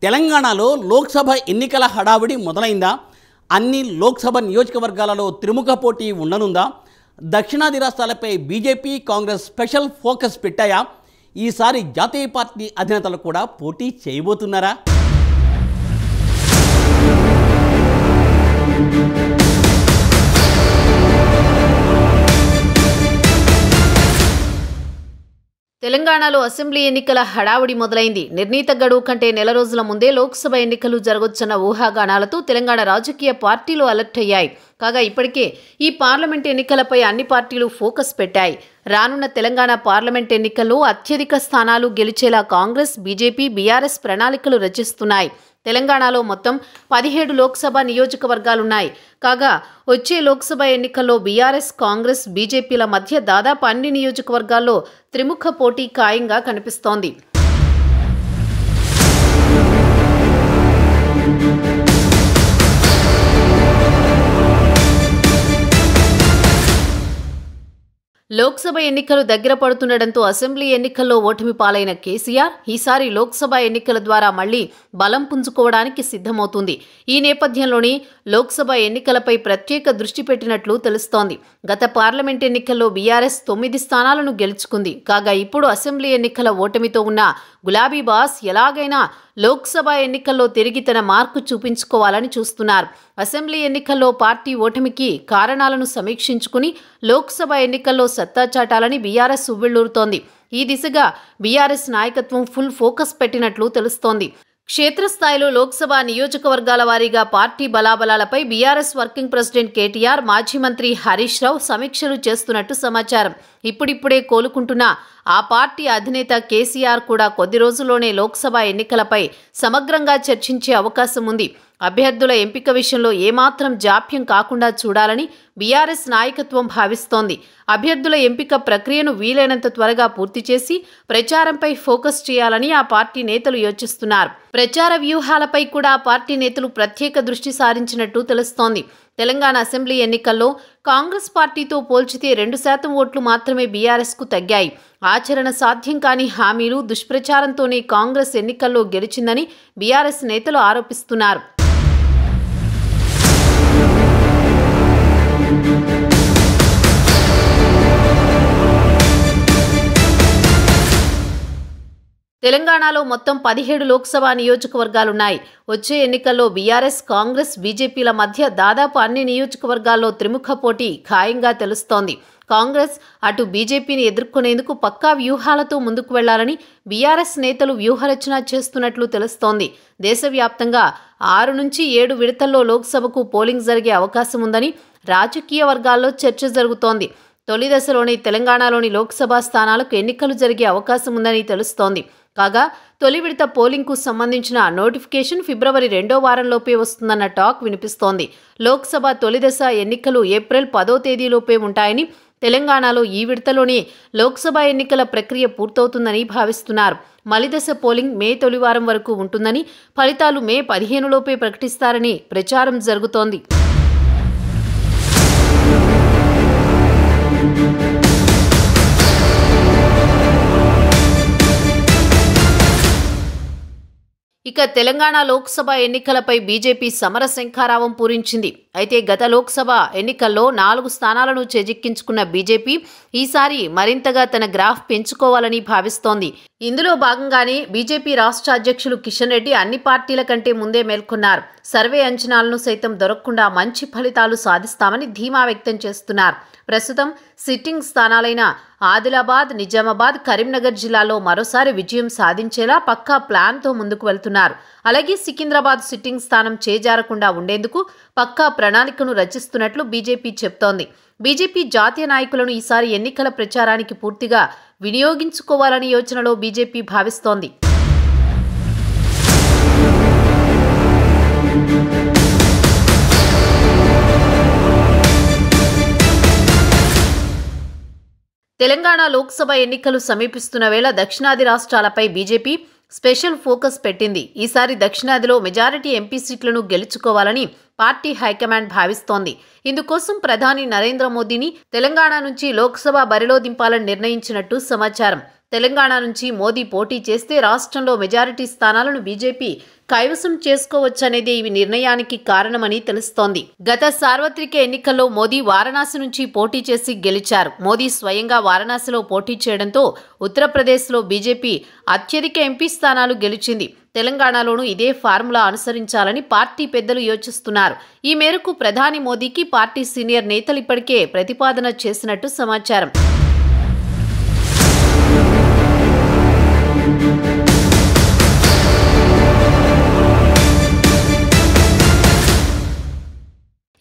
తెలంగాణలో లోక్సభ ఎన్నికల హడావిడి మొదలైందా? అన్ని లోక్సభ నియోజకవర్గాలలో త్రిముఖ పోటీ ఉండనుందా? దక్షిణాది రాష్ట్రాలపై బీజేపీ, కాంగ్రెస్ స్పెషల్ ఫోకస్ పెట్టాయా? ఈసారి జాతీయ పార్టీ అధినేతలు కూడా పోటీ చేయబోతున్నారా? తెలంగాణలో అసెంబ్లీ ఎన్నికల హడావుడి మొదలైంది. నిర్ణీత గడువు కంటే నెల రోజుల ముందే లోక్సభ ఎన్నికలు జరగొచ్చన్న ఊహాగానాలతో తెలంగాణ రాజకీయ పార్టీలు అలర్ట్ అయ్యాయి. కాగా ఇప్పటికే ఈ పార్లమెంట్ ఎన్నికలపై అన్ని పార్టీలు ఫోకస్ పెట్టాయి. రానున్న తెలంగాణ పార్లమెంట్ ఎన్నికల్లో అత్యధిక స్థానాలు గెలిచేలా కాంగ్రెస్, బీజేపీ, బీఆర్ఎస్ ప్రణాళికలు రచిస్తున్నాయి. తెలంగాణలో మొత్తం 17 లోక్సభ నియోజకవర్గాలున్నాయి. కాగా వచ్చే లోక్సభ ఎన్నికల్లో బీఆర్ఎస్, కాంగ్రెస్, బీజేపీల మధ్య దాదాపు అన్ని నియోజకవర్గాల్లో త్రిముఖ పోటీ ఖాయంగా కనిపిస్తోంది. లోక్సభ ఎన్నికలు దగ్గర పడుతుండటంతో అసెంబ్లీ ఎన్నికల్లో ఓటమి పాలైన కేసీఆర్ ఈసారి లోక్సభ ఎన్నికల ద్వారా మళ్లీ బలం పుంజుకోవడానికి సిద్ధమవుతుంది. ఈ నేపథ్యంలోనే లోక్సభ ఎన్నికలపై ప్రత్యేక దృష్టి పెట్టినట్లు తెలుస్తోంది. గత పార్లమెంట్ ఎన్నికల్లో బీఆర్ఎస్ 9 స్థానాలను గెలుచుకుంది. కాగా ఇప్పుడు అసెంబ్లీ ఎన్నికల ఓటమితో ఉన్న గులాబీ బాస్ ఎలాగైనా లోక్సభ ఎన్నికల్లో తిరిగి తన మార్కు చూపించుకోవాలని చూస్తున్నారు. అసెంబ్లీ ఎన్నికల్లో పార్టీ ఓటమికి కారణాలను సమీక్షించుకుని లోక్సభ ఎన్నికల్లో సత్తా చాటాలని బీఆర్ఎస్ ఉవ్విళ్లూరుతోంది. ఈ దిశగా బీఆర్ఎస్ నాయకత్వం ఫుల్ ఫోకస్ పెట్టినట్లు తెలుస్తోంది. క్షేత్రస్థాయిలో లోక్సభ నియోజకవర్గాల వారీగా పార్టీ బలాబలాలపై బీఆర్ఎస్ వర్కింగ్ ప్రెసిడెంట్ కేటీఆర్, మాజీ మంత్రి హరీష్ రావు సమీక్షలు చేస్తున్నట్టు సమాచారం. ఇప్పుడిప్పుడే కోలుకుంటున్న ఆ పార్టీ అధినేత కేసీఆర్ కూడా కొద్ది రోజుల్లోనే లోక్సభ ఎన్నికలపై సమగ్రంగా చర్చించే అవకాశం ఉంది. అభ్యర్థుల ఎంపిక విషయంలో ఏమాత్రం జాప్యం కాకుండా చూడాలని బీఆర్ఎస్ నాయకత్వం భావిస్తోంది. అభ్యర్థుల ఎంపిక ప్రక్రియను వీలైనంత త్వరగా పూర్తి చేసి ప్రచారంపై ఫోకస్ చేయాలని ఆ పార్టీ నేతలు యోచిస్తున్నారు. ప్రచార వ్యూహాలపై కూడా ఆ పార్టీ నేతలు ప్రత్యేక దృష్టి సారించినట్టు తెలుస్తోంది. తెలంగాణ అసెంబ్లీ ఎన్నికల్లో కాంగ్రెస్ పార్టీతో పోల్చితే 2% ఓట్లు మాత్రమే బీఆర్ఎస్కు తగ్గాయి. ఆచరణ సాధ్యం కాని హామీలు, దుష్ప్రచారంతోనే కాంగ్రెస్ ఎన్నికల్లో గెలిచిందని బీఆర్ఎస్ నేతలు ఆరోపిస్తున్నారు. తెలంగాణలో మొత్తం 17 లోక్సభ నియోజకవర్గాలున్నాయి. వచ్చే ఎన్నికల్లో బీఆర్ఎస్, కాంగ్రెస్, బీజేపీల మధ్య దాదాపు అన్ని నియోజకవర్గాల్లో త్రిముఖ పోటీ ఖాయంగా తెలుస్తోంది. కాంగ్రెస్ అటు బీజేపీని ఎదుర్కొనేందుకు పక్కా వ్యూహాలతో ముందుకు వెళ్లాలని బీఆర్ఎస్ నేతలు వ్యూహరచన చేస్తున్నట్లు తెలుస్తోంది. దేశవ్యాప్తంగా 6 నుంచి 7 విడతల్లో లోక్సభకు పోలింగ్ జరిగే అవకాశం ఉందని రాజకీయ వర్గాల్లో చర్చ జరుగుతోంది. తొలి దశలోనే తెలంగాణలోని లోక్సభ స్థానాలకు ఎన్నికలు జరిగే అవకాశం ఉందని తెలుస్తోంది. కాగా తొలి విడత పోలింగ్కు సంబంధించిన నోటిఫికేషన్ ఫిబ్రవరి 2వ వారంలోపే వస్తుందన్న టాక్ వినిపిస్తోంది. లోక్సభ తొలి దశ ఎన్నికలు ఏప్రిల్ 10వ తేదీలోపే ఉంటాయని, తెలంగాణలో ఈ విడతలోనే లోక్సభ ఎన్నికల ప్రక్రియ పూర్తవుతుందని భావిస్తున్నారు. మలిదశ పోలింగ్ మే తొలి వారం వరకు ఉంటుందని, ఫలితాలు మే 15లోపే ప్రకటిస్తారని ప్రచారం జరుగుతోంది. ఇక తెలంగాణ లోక్సభ ఎన్నికలపై బీజేపీ సమరశంఖారావం పూరించింది. అయితే గత లోక్సభ ఎన్నికల్లో 4 స్థానాలను చేజిక్కించుకున్న బీజేపీ ఈసారి మరింతగా తన గ్రాఫ్ పెంచుకోవాలని భావిస్తోంది. ఇందులో భాగంగానే బీజేపీ రాష్ట్ర అధ్యక్షులు కిషన్ రెడ్డి అన్ని పార్టీల కంటే ముందే మేల్కొన్నారు. సర్వే అంచనాలను సైతం దొరకకుండా మంచి ఫలితాలు సాధిస్తామని ధీమా వ్యక్తం చేస్తున్నారు. ప్రస్తుతం సిట్టింగ్ స్థానాలైన ఆదిలాబాద్, నిజామాబాద్, కరీంనగర్ జిల్లాలో మరోసారి విజయం సాధించేలా పక్కా ప్లాన్తో ముందుకు వెళ్తున్నారు. అలాగే సికింద్రాబాద్ సిట్టింగ్ స్థానం చేజారకుండా ఉండేందుకు పక్కా ప్రణాళికను రచిస్తున్నట్లు బీజేపీ చెప్తోంది. బీజేపీ జాతీయ నాయకులను ఈసారి ఎన్నికల ప్రచారానికి పూర్తిగా వినియోగించుకోవాలని యోచనలో బీజేపీ భావిస్తోంది. తెలంగాణ లోక్సభ ఎన్నికలు సమీపిస్తున్న వేళ దక్షిణాది రాష్ట్రాలపై బీజేపీ స్పెషల్ ఫోకస్ పెట్టింది. ఈసారి దక్షిణాదిలో మెజారిటీ ఎంపీ సీట్లను గెలుచుకోవాలని పార్టీ హైకమాండ్ భావిస్తోంది. ఇందుకోసం ప్రధాని నరేంద్ర మోదీని తెలంగాణ నుంచి లోక్సభ బరిలో దింపాలని నిర్ణయించినట్టు సమాచారం. తెలంగాణ నుంచి మోదీ పోటీ చేస్తే రాష్ట్రంలో మెజారిటీ స్థానాలను బీజేపీ కైవసం చేసుకోవచ్చనేదే ఈ నిర్ణయానికి కారణమని తెలుస్తోంది. గత సార్వత్రిక ఎన్నికల్లో మోదీ వారణాసి నుంచి పోటీ చేసి గెలిచారు. మోదీ స్వయంగా వారణాసిలో పోటీ చేయడంతో ఉత్తరప్రదేశ్లో బీజేపీ అత్యధిక ఎంపీ స్థానాలు గెలిచింది. తెలంగాణలోనూ ఇదే ఫార్ములా అనుసరించాలని పార్టీ పెద్దలు యోచిస్తున్నారు. ఈ మేరకు ప్రధాని మోదీకి పార్టీ సీనియర్ నేతలు ఇప్పటికే ప్రతిపాదన చేసినట్టు సమాచారం.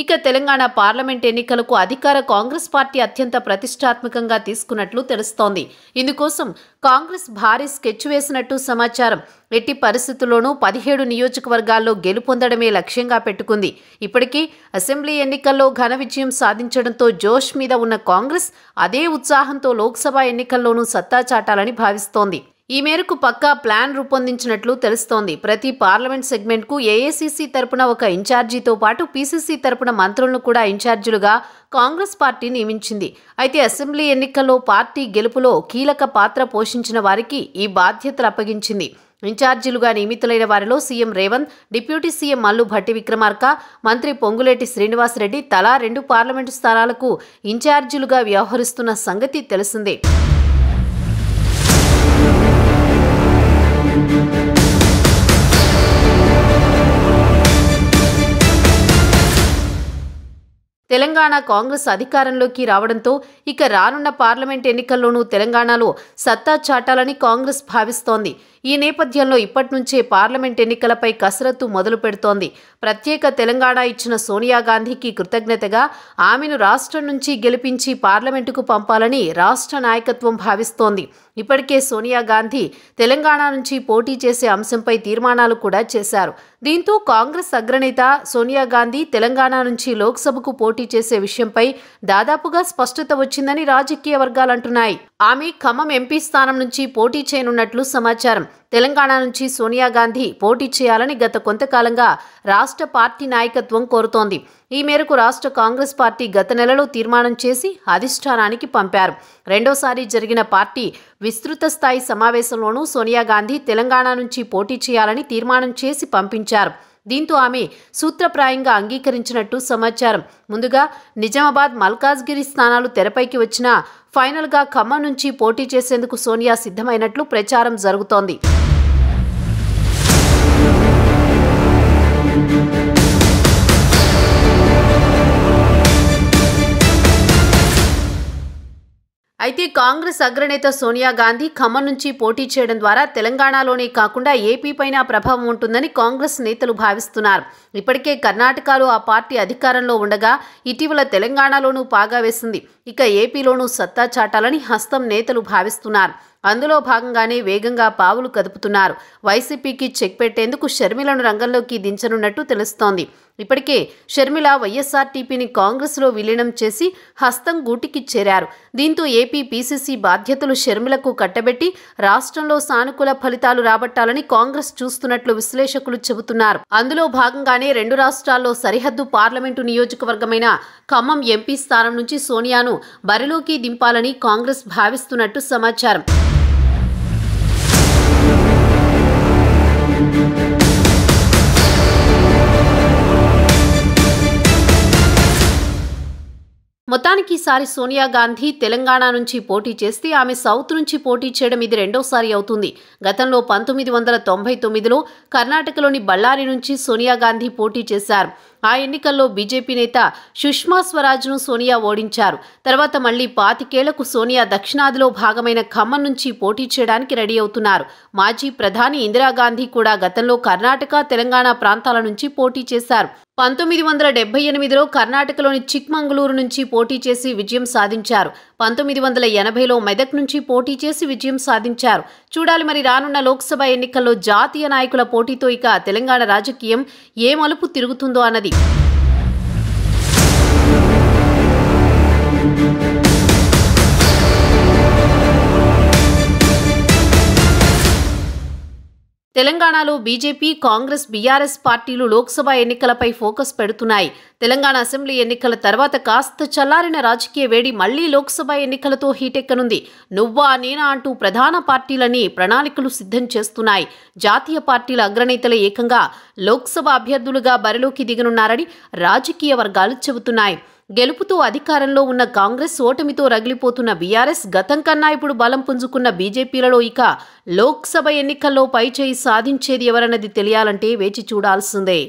ఇక తెలంగాణ పార్లమెంట్ ఎన్నికలకు అధికార కాంగ్రెస్ పార్టీ అత్యంత ప్రతిష్టాత్మకంగా తీసుకున్నట్లు తెలుస్తోంది. ఇందుకోసం కాంగ్రెస్ భారీ స్కెచ్ వేసినట్టు సమాచారం. ఎట్టి పరిస్థితుల్లోనూ 17 నియోజకవర్గాల్లో గెలుపొందడమే లక్ష్యంగా పెట్టుకుంది. ఇప్పటికీ అసెంబ్లీ ఎన్నికల్లో ఘన విజయం సాధించడంతో జోష్ మీద ఉన్న కాంగ్రెస్ అదే ఉత్సాహంతో లోక్సభ ఎన్నికల్లోనూ సత్తా చాటాలని భావిస్తోంది. ఈ మేరకు పక్కా ప్లాన్ రూపొందించినట్లు తెలుస్తోంది. ప్రతి పార్లమెంట్ సెగ్మెంట్కు ఏఐసీసీ తరపున ఒక ఇన్ఛార్జీతో పాటు పీసీసీ తరపున మంత్రులను కూడా ఇన్ఛార్జీలుగా కాంగ్రెస్ పార్టీ నియమించింది. అయితే అసెంబ్లీ ఎన్నికల్లో పార్టీ గెలుపులో కీలక పాత్ర పోషించిన వారికి ఈ బాధ్యతలు అప్పగించింది. ఇన్ఛార్జీలుగా నియమితులైన వారిలో CM Revanth, deputy CM Mallu Bhatti Vikramarka, మంత్రి పొంగులేటి శ్రీనివాసరెడ్డి తలా 2 పార్లమెంటు స్థానాలకు ఇన్ఛార్జీలుగా వ్యవహరిస్తున్న సంగతి తెలిసిందే. తెలంగాణ కాంగ్రెస్ అధికారంలోకి రావడంతో ఇక రానున్న పార్లమెంట్ ఎన్నికల్లోనూ తెలంగాణలో సత్తా చాటాలని కాంగ్రెస్ భావిస్తోంది. ఈ నేపథ్యంలో ఇప్పటి నుంచే పార్లమెంట్ ఎన్నికలపై కసరత్తు మొదలు పెడుతోంది. ప్రత్యేక తెలంగాణ ఇచ్చిన సోనియా గాంధీకి కృతజ్ఞతగా ఆమెను రాష్ట్రం నుంచి గెలిపించి పార్లమెంటుకు పంపాలని రాష్ట్ర నాయకత్వం భావిస్తోంది. ఇప్పటికే సోనియా గాంధీ తెలంగాణ నుంచి పోటీ చేసే అంశంపై తీర్మానాలు కూడా చేశారు. దీంతో కాంగ్రెస్ అగ్రనేత సోనియా గాంధీ తెలంగాణ నుంచి లోక్సభకు పోటీ చేసే విషయంపై దాదాపుగా స్పష్టత వచ్చిందని రాజకీయ వర్గాలంటున్నాయి. ఆమె ఖమ్మం ఎంపీ స్థానం నుంచి పోటీ చేయనున్నట్లు సమాచారం. తెలంగాణ నుంచి సోనియా గాంధీ పోటీ చేయాలని గత కొంతకాలంగా రాష్ట్ర పార్టీ నాయకత్వం కోరుతోంది. ఈ మేరకు రాష్ట్ర కాంగ్రెస్ పార్టీ గత నెలలో తీర్మానం చేసి అధిష్టానానికి పంపారు. రెండోసారి జరిగిన పార్టీ విస్తృత స్థాయి సమావేశంలోనూ సోనియా గాంధీ తెలంగాణ నుంచి పోటీ చేయాలని తీర్మానం చేసి పంపించారు. దీంతో ఆమె సూత్రప్రాయంగా అంగీకరించినట్టు సమాచారం. ముందుగా నిజామాబాద్, మల్కాజ్గిరి స్థానాలు తెరపైకి వచ్చినా ఫైనల్గా ఖమ్మం నుంచి పోటీ చేసేందుకు సోనియా సిద్ధమైనట్లు ప్రచారం జరుగుతోంది. అయితే కాంగ్రెస్ అగ్రనేత సోనియా గాంధీ ఖమ్మం నుంచి పోటీ చేయడం ద్వారా తెలంగాణలోనే కాకుండా ఏపీ పైన ప్రభావం ఉంటుందని కాంగ్రెస్ నేతలు భావిస్తున్నారు. ఇప్పటికే కర్ణాటకలో ఆ పార్టీ అధికారంలో ఉండగా ఇటీవల తెలంగాణలోనూ పాగా వేసింది. ఇక ఏపీలోనూ సత్తా చాటాలని హస్తం నేతలు భావిస్తున్నారు. అందులో భాగంగానే వేగంగా పావులు కదుపుతున్నారు. వైసీపీకి చెక్ పెట్టేందుకు షర్మిలను రంగంలోకి దించనున్నట్టు తెలుస్తోంది. ఇప్పటికే షర్మిల వైఎస్ఆర్టీపీని కాంగ్రెస్లో విలీనం చేసి హస్తం గూటికి చేరారు. దీంతో ఏపీ పీసీసీ బాధ్యతలు షర్మిలకు కట్టబెట్టి రాష్ట్రంలో సానుకూల ఫలితాలు రాబట్టాలని కాంగ్రెస్ చూస్తున్నట్లు విశ్లేషకులు చెబుతున్నారు. అందులో భాగంగానే 2 రాష్ట్రాల్లో సరిహద్దు పార్లమెంటు నియోజకవర్గమైన ఖమ్మం ఎంపీ స్థానం నుంచి సోనియాను బరిలోకి దింపాలని కాంగ్రెస్ భావిస్తున్నట్టు సమాచారం. మొత్తానికి ఈసారి సోనియా గాంధీ తెలంగాణ నుంచి పోటీ చేస్తే ఆమె సౌత్ నుంచి పోటీ చేయడం ఇది రెండోసారి అవుతుంది. గతంలో 1999లో కర్ణాటకలోని బళ్ళారి నుంచి సోనియా గాంధీ పోటీ చేశారు. ఆ ఎన్నికల్లో బీజేపీ నేత సుష్మా స్వరాజ్ను సోనియా ఓడించారు. తర్వాత మళ్లీ 25 ఏళ్లకు సోనియా దక్షిణాదిలో భాగమైన ఖమ్మం నుంచి పోటీ చేయడానికి రెడీ అవుతున్నారు. మాజీ ప్రధాని ఇందిరాగాంధీ కూడా గతంలో కర్ణాటక, తెలంగాణ ప్రాంతాల నుంచి పోటీ చేశారు. 1978లో కర్ణాటకలోని చిక్మంగళూరు నుంచి పోటీ చేసి విజయం సాధించారు. 1980లో మెదక్ నుంచి పోటీ చేసి విజయం సాధించారు. చూడాలి మరి రానున్న లోక్సభ ఎన్నికల్లో జాతీయ నాయకుల పోటీతో ఇక తెలంగాణ రాజకీయం ఏ మలుపు తిరుగుతుందో అన్నది. తెలంగాణలో బీజేపీ, కాంగ్రెస్, బీఆర్ఎస్ పార్టీలు లోక్సభ ఎన్నికలపై ఫోకస్ పెడుతున్నాయి. తెలంగాణ అసెంబ్లీ ఎన్నికల తర్వాత కాస్త చల్లారిన రాజకీయ వేడి మళ్లీ లోక్సభ ఎన్నికలతో హీటెక్కనుంది. నువ్వా నేనా అంటూ ప్రధాన పార్టీలని ప్రణాళికలు సిద్ధం చేస్తున్నాయి. జాతీయ పార్టీల అగ్రనేతలు ఏకంగా లోక్సభ అభ్యర్థులుగా బరిలోకి దిగనున్నారని రాజకీయ వర్గాలు చెబుతున్నాయి. గెలుపుతో అధికారంలో ఉన్న కాంగ్రెస్, ఓటమితో రగిలిపోతున్న బీఆర్ఎస్, గతం కన్నా ఇప్పుడు బలం పుంజుకున్న బీజేపీలలో ఇక లోక్సభ ఎన్నికల్లో పైచేయి సాధించేది ఎవరన్నది తెలియాలంటే వేచి చూడాల్సిందే.